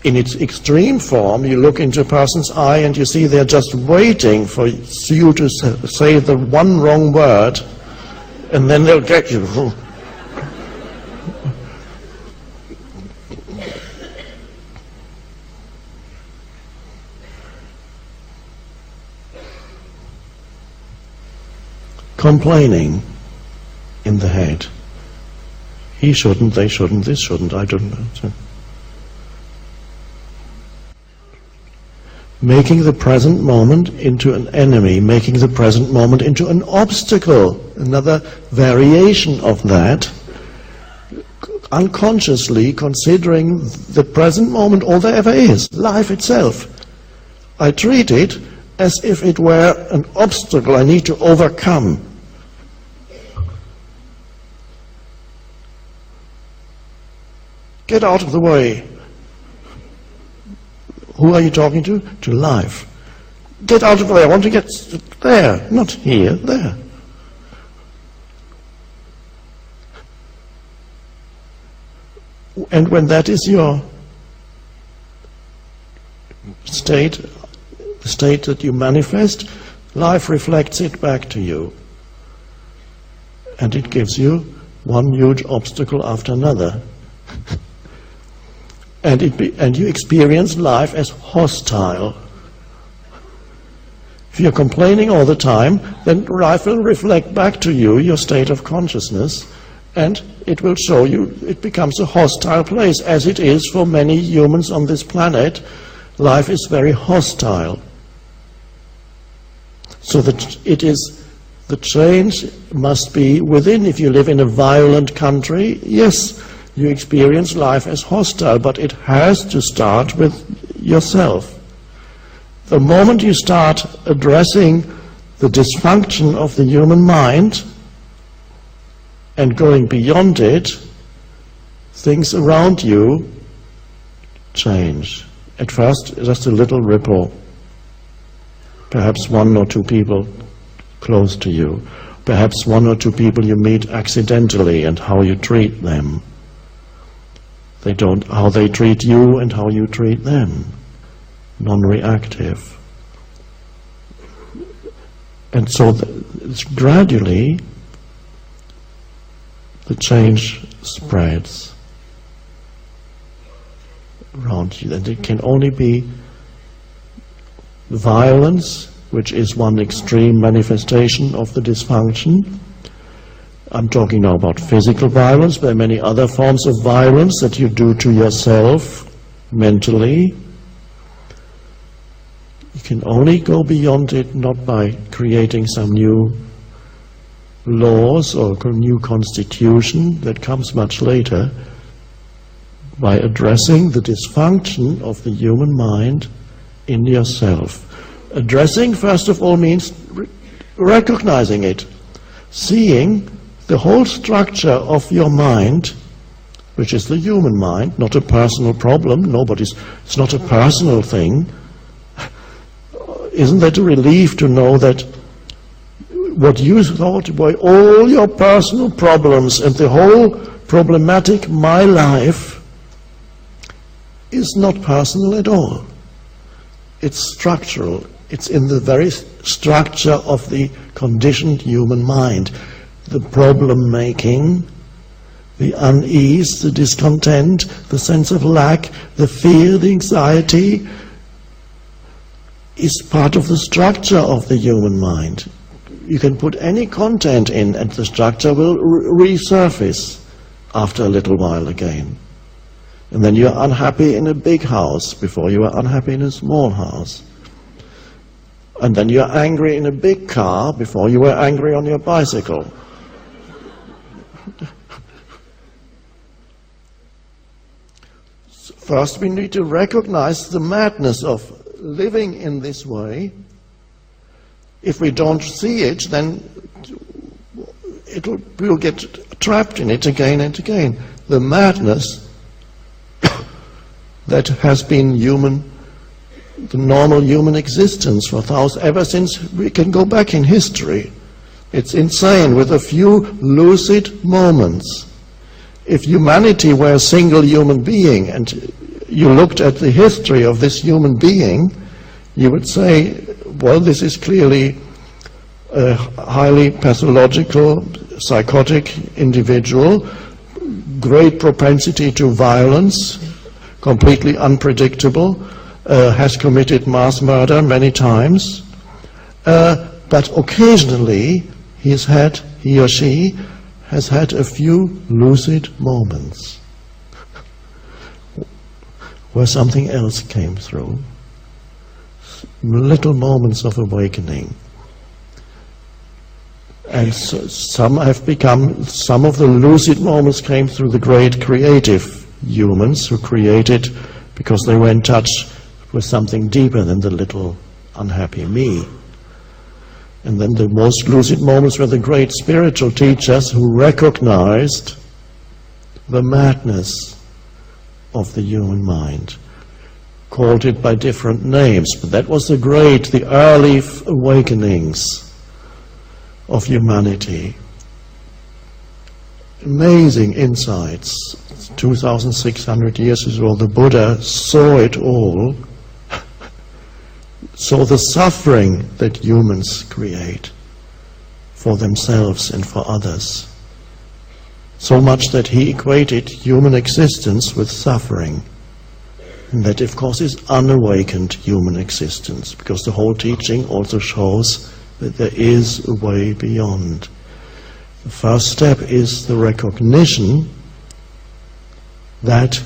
in its extreme form, you look into a person's eye and you see they're just waiting for you to say the one wrong word, and then they'll get you. Complaining in the head. He shouldn't, they shouldn't, this shouldn't, I don't know. Making the present moment into an enemy, making the present moment into an obstacle, another variation of that, unconsciously considering the present moment all there ever is, life itself. I treat it as if it were an obstacle I need to overcome. Get out of the way. Who are you talking to? To life. Get out of the way. I want to get there, not here, there. And when that is your state, the state that you manifest, life reflects it back to you. And it gives you one huge obstacle after another. And you experience life as hostile. If you're complaining all the time, then life will reflect back to you your state of consciousness, and it will show you it becomes a hostile place, as it is for many humans on this planet. Life is very hostile. So that it is, the change must be within. If you live in a violent country, yes, you experience life as hostile, but it has to start with yourself. The moment you start addressing the dysfunction of the human mind and going beyond it, things around you change. At first, just a little ripple. Perhaps one or two people close to you. Perhaps one or two people you meet accidentally, and how you treat them. How they treat you and how you treat them. Non-reactive. And so gradually the change spreads around you. And it can only be violence, which is one extreme manifestation of the dysfunction. I'm talking now about physical violence. There are many other forms of violence that you do to yourself mentally. You can only go beyond it not by creating some new laws or a new constitution that comes much later, by addressing the dysfunction of the human mind in yourself. Addressing, first of all, means recognizing it, seeing the whole structure of your mind, which is the human mind, not a personal problem. It's not a personal thing. Isn't that a relief to know that what you thought were all your personal problems and the whole problematic my life is not personal at all? It's structural. It's in the very structure of the conditioned human mind. The problem-making, the unease, the discontent, the sense of lack, the fear, the anxiety, is part of the structure of the human mind. You can put any content in and the structure will resurface after a little while again. And then you're unhappy in a big house before you were unhappy in a small house. And then you're angry in a big car before you were angry on your bicycle. First, we need to recognize the madness of living in this way. If we don't see it, then we'll get trapped in it again and again. The madness that has been the normal human existence for thousands, ever since we can go back in history. It's insane, with a few lucid moments. If humanity were a single human being and you looked at the history of this human being, you would say, well, this is clearly a highly pathological, psychotic individual, great propensity to violence, completely unpredictable, has committed mass murder many times, but occasionally he or she has had a few lucid moments where something else came through, little moments of awakening. And so some of the lucid moments came through the great creative humans who created because they were in touch with something deeper than the little unhappy me. And then the most lucid moments were the great spiritual teachers who recognized the madness of the human mind, called it by different names, but that was the early awakenings of humanity. Amazing insights. 2,600 years ago, the Buddha saw it all, saw the suffering that humans create for themselves and for others. So much that he equated human existence with suffering. And that, of course, is unawakened human existence, because the whole teaching also shows that there is a way beyond. The first step is the recognition that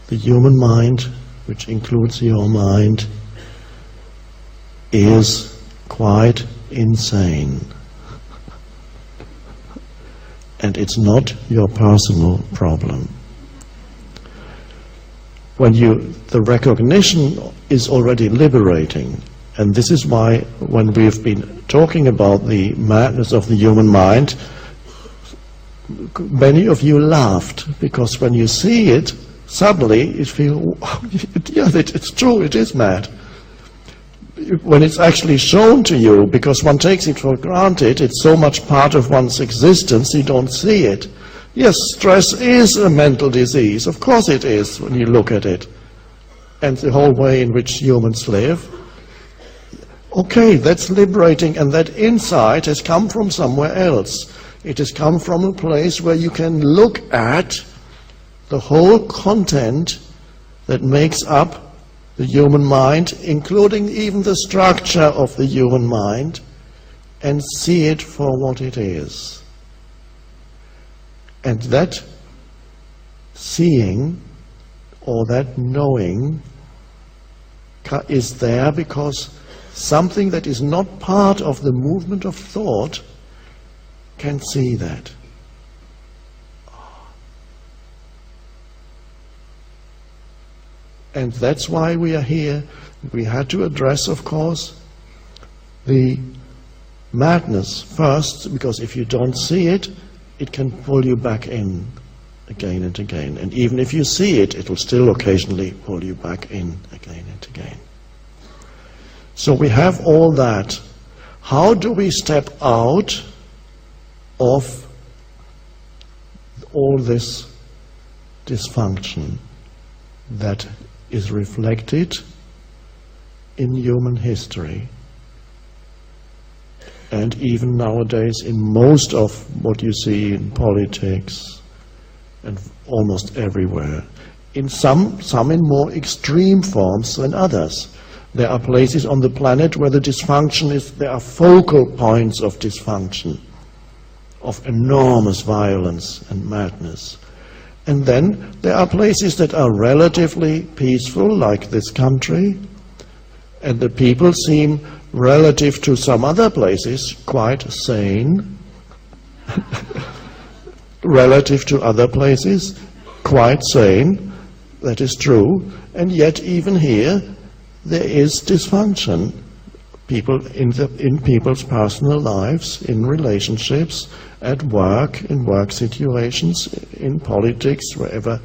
the human mind, which includes your mind, is quite insane. And it's not your personal problem. The recognition is already liberating. And this is why, when we've been talking about the madness of the human mind, many of you laughed, because when you see it, suddenly you feel, yeah, it's true, it is mad. When it's actually shown to you, because one takes it for granted, it's so much part of one's existence, you don't see it. Yes, stress is a mental disease, of course it is, when you look at it, and the whole way in which humans live. Okay, that's liberating, and that insight has come from somewhere else. It has come from a place where you can look at the whole content that makes up the human mind, including even the structure of the human mind, and see it for what it is. And that seeing, or that knowing, is there because something that is not part of the movement of thought can see that. And that's why we are here. We had to address, of course, the madness first, because if you don't see it, it can pull you back in again and again. And even if you see it, it will still occasionally pull you back in again and again. So we have all that. How do we step out of all this dysfunction that is reflected in human history, and even nowadays in most of what you see in politics and almost everywhere, in some in more extreme forms than others. There are places on the planet where the dysfunction there are focal points of dysfunction, of enormous violence and madness. And then there are places that are relatively peaceful, like this country, and the people seem, relative to some other places, quite sane. Relative to other places, quite sane, that is true, and yet even here there is dysfunction. People in people's personal lives, in relationships, at work, in work situations, in politics, wherever.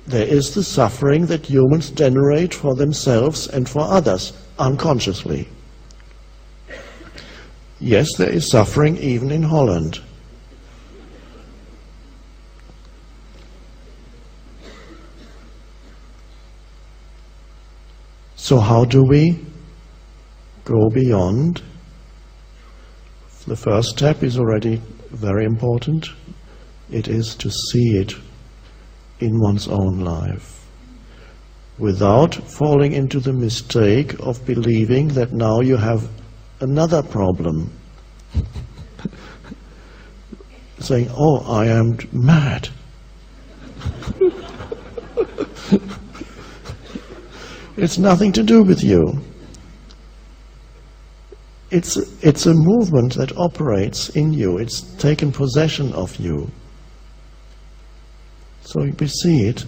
There is the suffering that humans generate for themselves and for others, unconsciously. Yes, there is suffering even in Holland. So how do we go beyond? The first step is already very important. It is to see it in one's own life, without falling into the mistake of believing that now you have another problem. Saying, oh, I am mad. It's nothing to do with you. It's a movement that operates in you. It's taken possession of you. So we see it.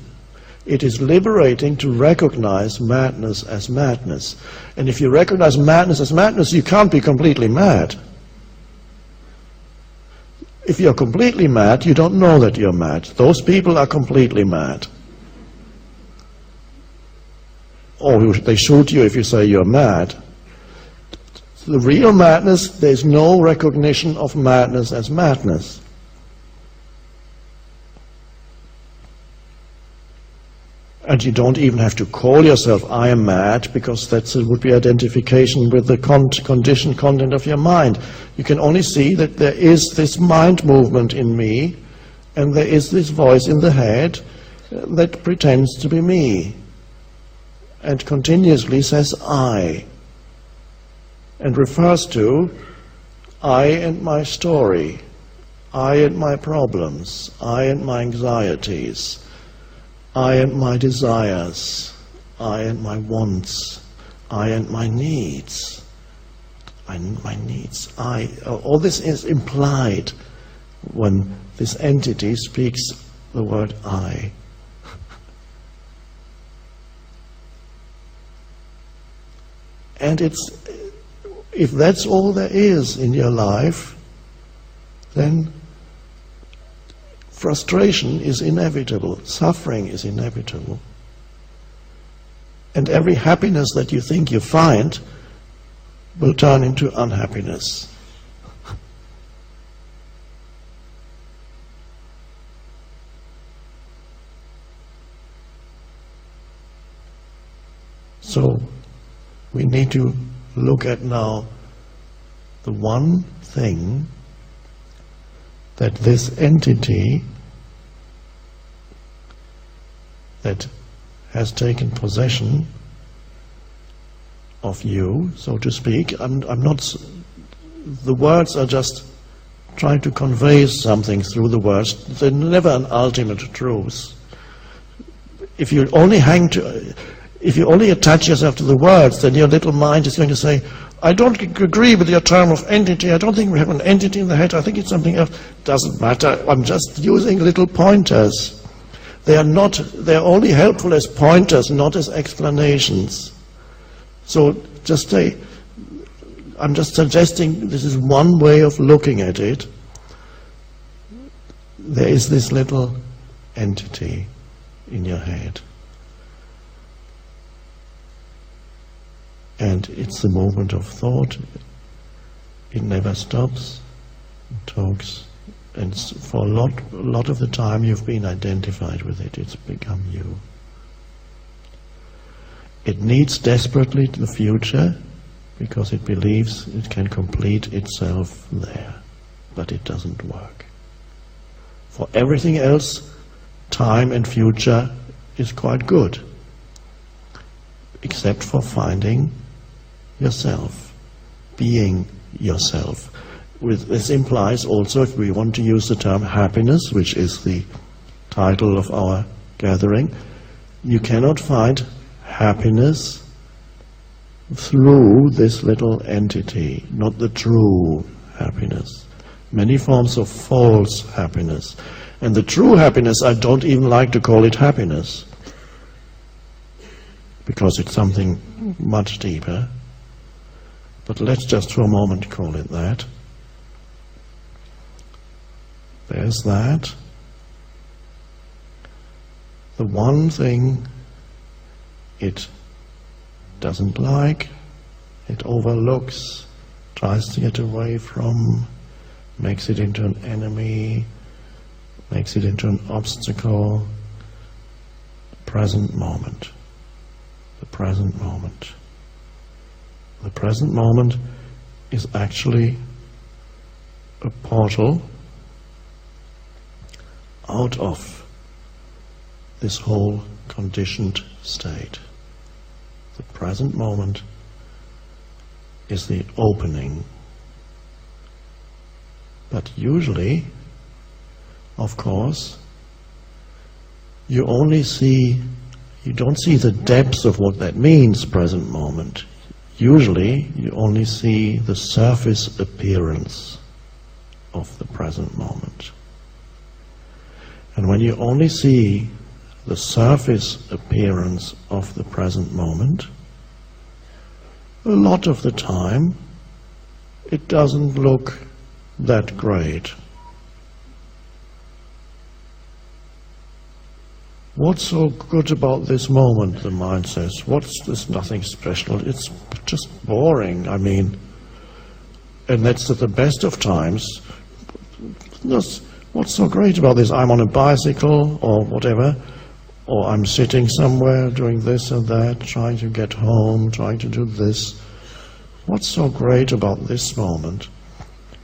It is liberating to recognize madness as madness. And if you recognize madness as madness, you can't be completely mad. If you're completely mad, you don't know that you're mad. Those people are completely mad. Or they shoot you if you say you're mad. The real madness, there's no recognition of madness as madness. And you don't even have to call yourself, I am mad, because that would be identification with the conditioned content of your mind. You can only see that there is this mind movement in me, and there is this voice in the head that pretends to be me, and continuously says I, and refers to I and my story, I and my problems, I and my anxieties, I and my desires, I and my wants, I and my needs, all this is implied when this entity speaks the word I. And if that's all there is in your life, then frustration is inevitable, suffering is inevitable. And every happiness that you think you find will turn into unhappiness. So, we need to look at now the one thing that this entity that has taken possession of you, so to speak. I'm not. The words are just trying to convey something through the words. They're never an ultimate truth. If you only attach yourself to the words, then your little mind is going to say, I don't agree with your term of entity. I don't think we have an entity in the head. I think it's something else. Doesn't matter. I'm just using little pointers. They're only helpful as pointers, not as explanations. So just say, I'm just suggesting this is one way of looking at it. There is this little entity in your head. And it's the movement of thought. It never stops. It talks. And for a lot of the time you've been identified with it. It's become you. It needs desperately the future because it believes it can complete itself there. But it doesn't work. For everything else, time and future is quite good. Except for finding yourself, being yourself. This implies also, if we want to use the term happiness, which is the title of our gathering, you cannot find happiness through this little entity, not the true happiness. Many forms of false happiness. And the true happiness, I don't even like to call it happiness, because it's something much deeper. But let's just for a moment call it that. There's that. The one thing it doesn't like, it overlooks, tries to get away from, makes it into an enemy, makes it into an obstacle. Present moment. The present moment. The present moment is actually a portal out of this whole conditioned state. The present moment is the opening. But usually, of course, you don't see the depths of what that means, present moment. Usually, you only see the surface appearance of the present moment. And when you only see the surface appearance of the present moment, a lot of the time it doesn't look that great. What's so good about this moment, the mind says? There's nothing special. It's just boring, I mean. And that's at the best of times. What's so great about this? I'm on a bicycle or whatever, or I'm sitting somewhere doing this and that, trying to get home, trying to do this. What's so great about this moment?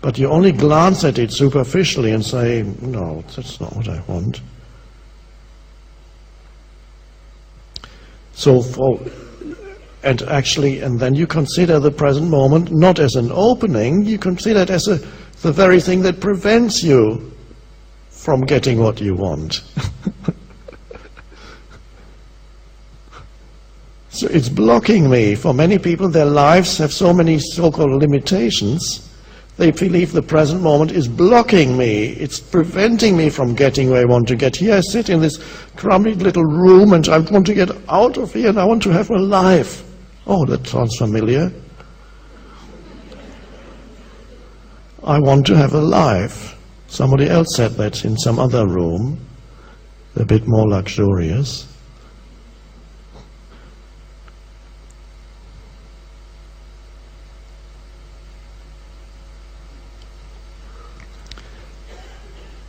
But you only glance at it superficially and say, no, that's not what I want. And then you consider the present moment not as an opening, you consider it as the very thing that prevents you from getting what you want. So it's blocking me. For many people, their lives have so many so-called limitations. They believe the present moment is blocking me. It's preventing me from getting where I want to get. Here I sit in this crumbly little room and I want to get out of here and I want to have a life. Oh, that sounds familiar. I want to have a life. Somebody else said that in some other room, a bit more luxurious.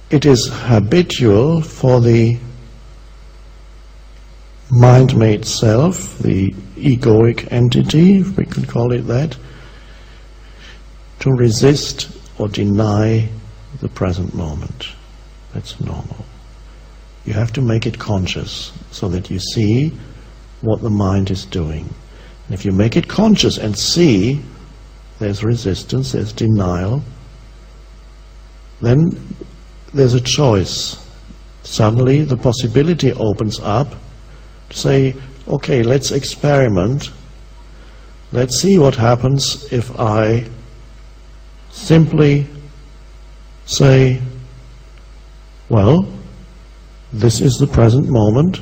It is habitual for the mind-made self, the egoic entity, if we can call it that, to resist or deny the present moment. That's normal. You have to make it conscious so that you see what the mind is doing. And if you make it conscious and see there's resistance, there's denial, then there's a choice. Suddenly the possibility opens up to say, okay, let's experiment. Let's see what happens if I simply say, well, this is the present moment,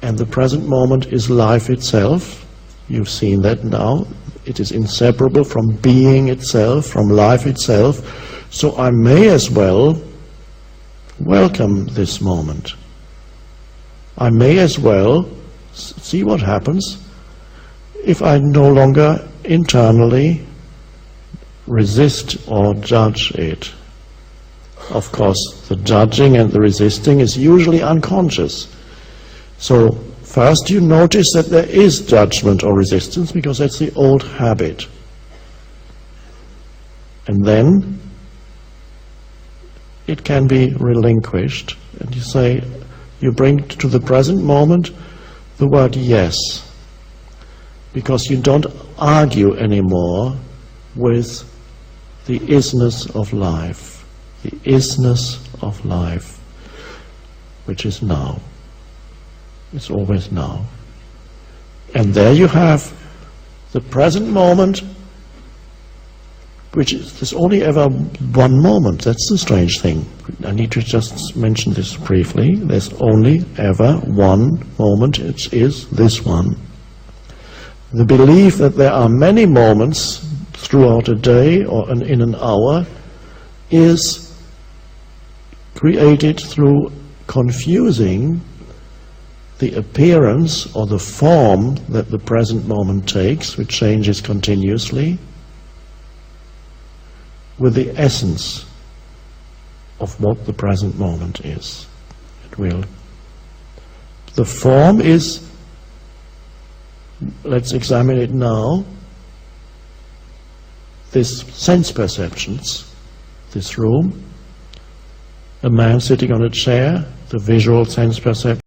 and the present moment is life itself. You've seen that now. It is inseparable from being itself, from life itself. So I may as well welcome this moment. I may as well see what happens if I no longer internally resist or judge it. Of course, the judging and the resisting is usually unconscious. So first you notice that there is judgment or resistance because that's the old habit. And then it can be relinquished, and you say, you bring to the present moment the word yes, because you don't argue anymore with the isness of life, the isness of life, which is now. It's always now. And there you have the present moment, which is, there's only ever one moment. That's the strange thing. I need to just mention this briefly. There's only ever one moment. It is this one. The belief that there are many moments throughout a day or in an hour is created through confusing the appearance or the form that the present moment takes, which changes continuously, with the essence of what the present moment is. The form is let's examine it now. This sense perceptions, this room, a man sitting on a chair, the visual sense perception.